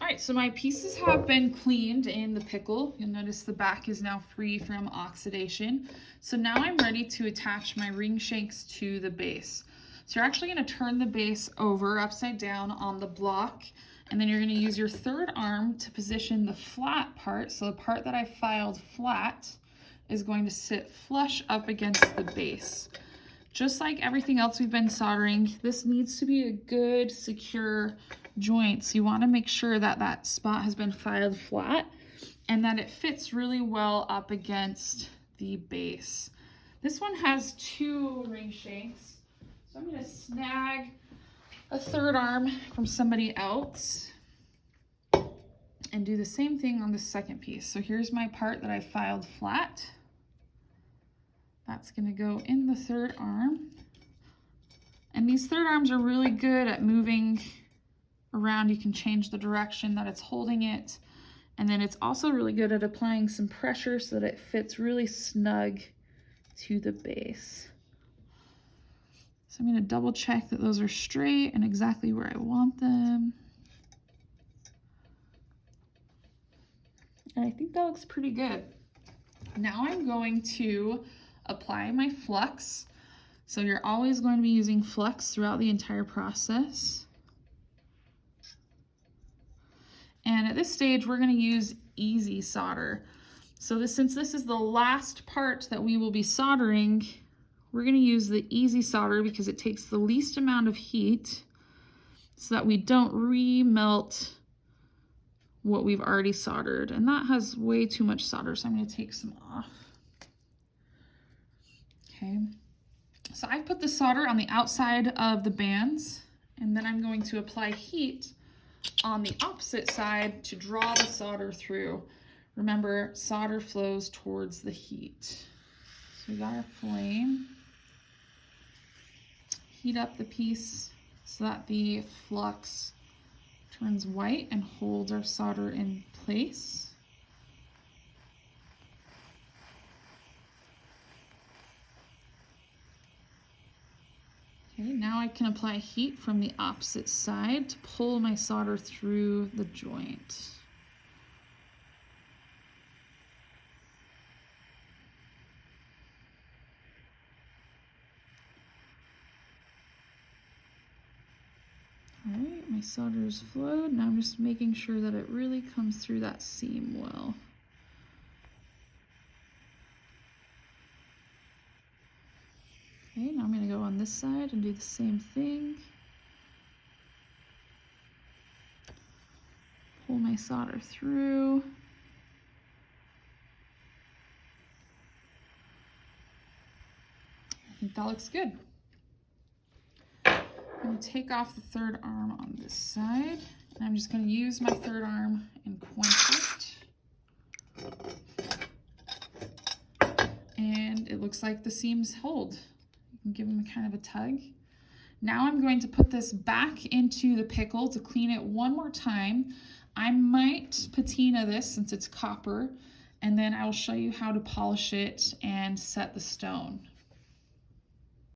right, so my pieces have been cleaned in the pickle. You'll notice the back is now free from oxidation. So now I'm ready to attach my ring shanks to the base. So you're actually going to turn the base over upside down on the block, and then you're going to use your third arm to position the flat part. So the part that I filed flat is going to sit flush up against the base. Just like everything else we've been soldering, this needs to be a good, secure joint. So you want to make sure that that spot has been filed flat and that it fits really well up against the base. This one has 2 ring shanks, so I'm going to snag a third arm from somebody else and do the same thing on the second piece. So here's my part that I filed flat. That's going to go in the third arm. And these third arms are really good at moving around. You can change the direction that it's holding it. And then it's also really good at applying some pressure so that it fits really snug to the base. So I'm going to double check that those are straight and exactly where I want them. And I think that looks pretty good. Now I'm going to apply my flux. So you're always going to be using flux throughout the entire process. And at this stage, we're going to use easy solder. So since this is the last part that we will be soldering, we're going to use the easy solder because it takes the least amount of heat so that we don't remelt what we've already soldered. And that has way too much solder, so I'm going to take some off. Okay, so I've put the solder on the outside of the bands, and then I'm going to apply heat on the opposite side to draw the solder through. Remember, solder flows towards the heat. So we got our flame. Heat up the piece so that the flux turns white and holds our solder in place. Okay, now I can apply heat from the opposite side to pull my solder through the joint. All right, my solder is flowed. Now I'm just making sure that it really comes through that seam well. Okay, now I'm going to go on this side and do the same thing. Pull my solder through. I think that looks good. I'm going to take off the third arm on this side, and I'm just going to use my third arm and quench it. And it looks like the seams hold. You can give them a kind of a tug. Now I'm going to put this back into the pickle to clean it one more time. I might patina this since it's copper, and then I will show you how to polish it and set the stone.